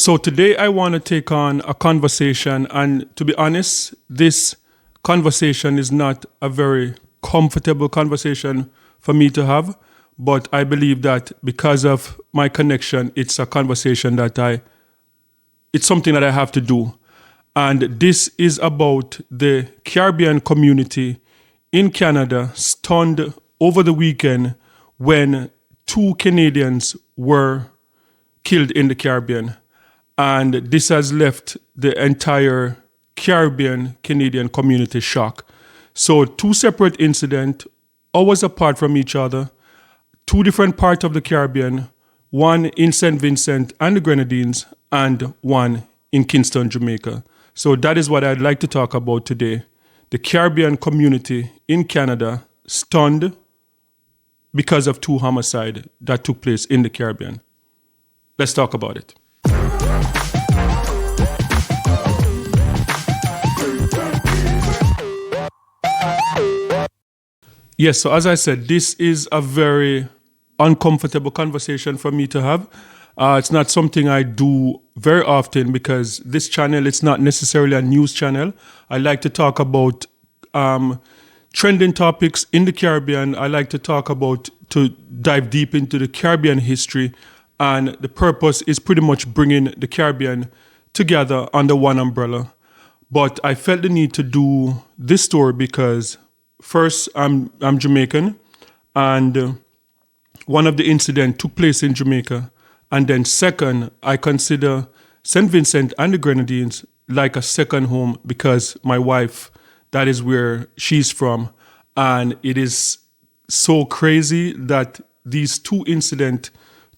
So today I want to take on a conversation, and to be honest, this conversation is not a very comfortable conversation for me to have, but I believe that because of my connection, it's a conversation that it's something that I have to do. And this is about the Caribbean community in Canada stunned over the weekend when two Canadians were killed in the Caribbean. And this has left the entire Caribbean Canadian community shocked. So two separate incidents, hours apart from each other, two different parts of the Caribbean, one in St. Vincent and the Grenadines and one in Kingston, Jamaica. So that is what I'd like to talk about today. The Caribbean community in Canada stunned because of two homicides that took place in the Caribbean. Let's talk about it. Yes, so as I said, this is a very uncomfortable conversation for me to have. It's not something I do very often because this channel, it's not necessarily a news channel. I like to talk about trending topics in the Caribbean. I like to talk about, to dive deep into the Caribbean history. And the purpose is pretty much bringing the Caribbean together under one umbrella. But I felt the need to do this story because first, I'm Jamaican, and one of the incidents took place in Jamaica. And then second, I consider St. Vincent and the Grenadines like a second home because my wife, that is where she's from. And it is so crazy that these two incidents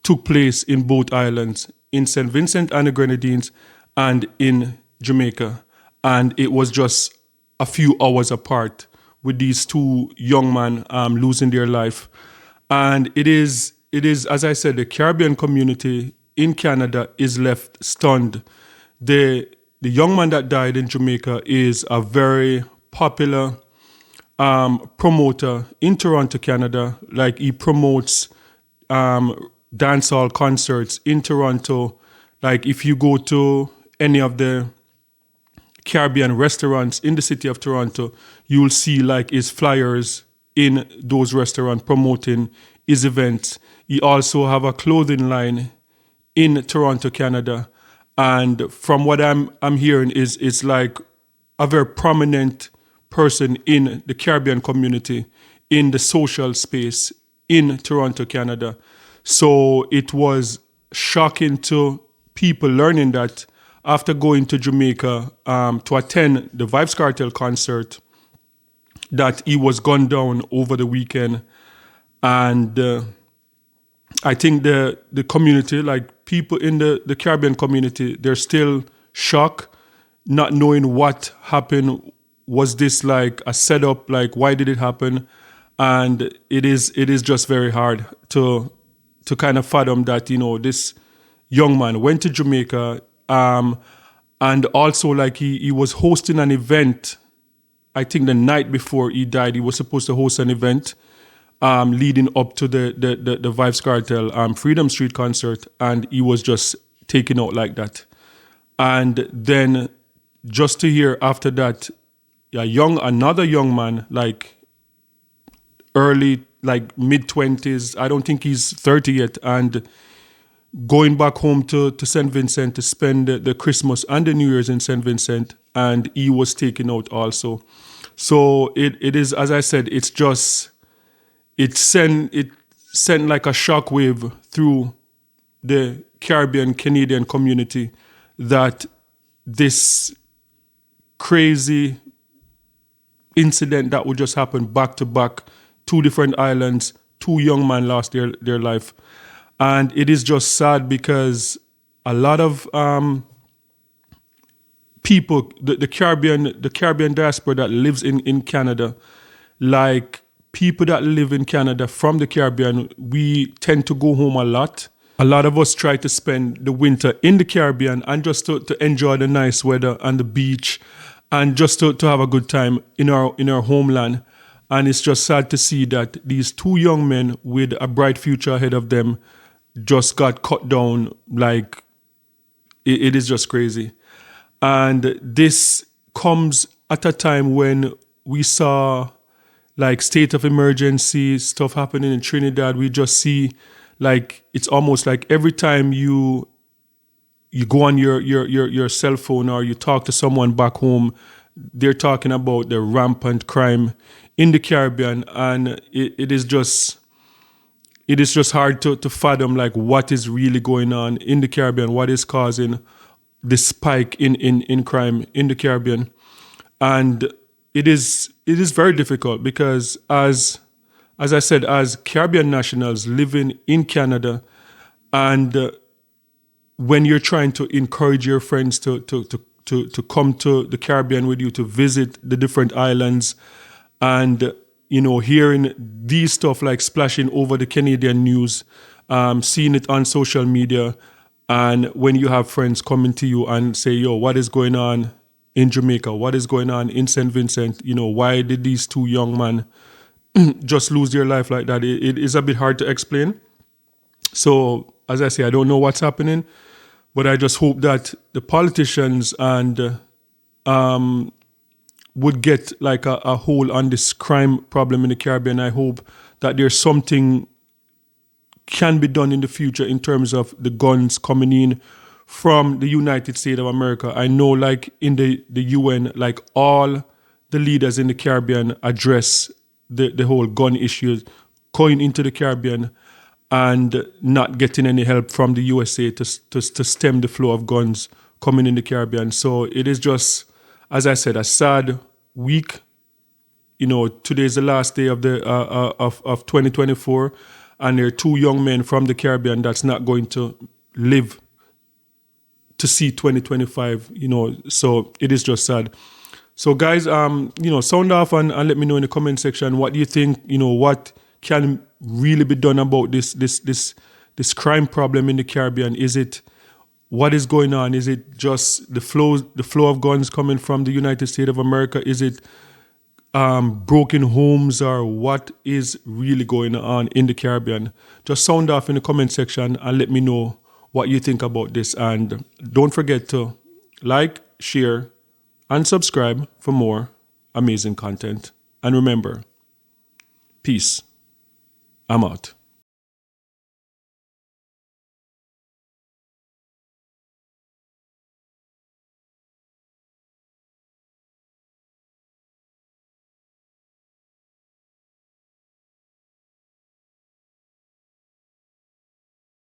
took place in both islands, in St. Vincent and the Grenadines and in Jamaica. And it was just a few hours apart with these two young men losing their life. And it is, as I said, the Caribbean community in Canada is left stunned. The young man that died in Jamaica is a very popular promoter in Toronto, Canada. Like he promotes dancehall concerts in Toronto. Like if you go to any of the Caribbean restaurants in the city of Toronto, you'll see like his flyers in those restaurants promoting his events. He also have a clothing line in Toronto, Canada. And from what I'm hearing is it's like a very prominent person in the Caribbean community, in the social space in Toronto, Canada. So it was shocking to people learning that after going to Jamaica to attend the Vybz Kartel concert, that he was gunned down over the weekend. And I think the community, like people in the Caribbean community, they're still shocked, not knowing what happened. Was this like a setup? Like, why did it happen? And it is just very hard to kind of fathom that, you know, this young man went to Jamaica, and also like he was hosting an event. I think the night before he died, he was supposed to host an event leading up to the Vybz Kartel Freedom Street concert, and he was just taken out like that. And then just to hear after that, another young man, like early, like mid-20s, I don't think he's 30 yet, and going back home to St. Vincent to spend the Christmas and the New Year's in St. Vincent, and he was taken out also. So it is, as I said, it sent like a shockwave through the Caribbean Canadian community that this crazy incident that would just happen back to back, two different islands, two young men lost their life. And it is just sad because a lot of people, the Caribbean diaspora that lives in Canada, like people that live in Canada from the Caribbean, we tend to go home a lot. A lot of us try to spend the winter in the Caribbean and just to enjoy the nice weather and the beach and just to have a good time in our homeland. And it's just sad to see that these two young men with a bright future ahead of them just got cut down like it is just crazy. And this comes at a time when we saw like state of emergency stuff happening in Trinidad. We just see like it's almost like every time you go on your cell phone or you talk to someone back home, they're talking about the rampant crime in the Caribbean, and it is just hard to fathom like what is really going on in the Caribbean, what is causing this spike in crime in the Caribbean. And it is very difficult because as I said, as Caribbean nationals living in Canada, and when you're trying to encourage your friends to come to the Caribbean with you, to visit the different islands, and hearing these stuff like splashing over the Canadian news, seeing it on social media, and when you have friends coming to you and say, yo, what is going on in Jamaica? What is going on in St. Vincent? Why did these two young men just lose their life like that? It is a bit hard to explain. So, as I say, I don't know what's happening, but I just hope that the politicians and would get like a hold on this crime problem in the Caribbean. I hope that there's something can be done in the future in terms of the guns coming in from the United States of America. I know like in the UN, like all the leaders in the Caribbean address the whole gun issue going into the Caribbean and not getting any help from the USA to stem the flow of guns coming in the Caribbean. So it is just, as I said, a sad week. Today's the last day of the of 2024, and there are two young men from the Caribbean that's not going to live to see 2025. So it is just sad. So guys, sound off and let me know in the comment section what do you think. What can really be done about this crime problem in the Caribbean? Is it what is going on? Is it just the flow of guns coming from the United States of America? Is it broken homes, or what is really going on in the Caribbean? Just sound off in the comment section and let me know what you think about this. And don't forget to like, share, and subscribe for more amazing content. And remember, peace. I'm out.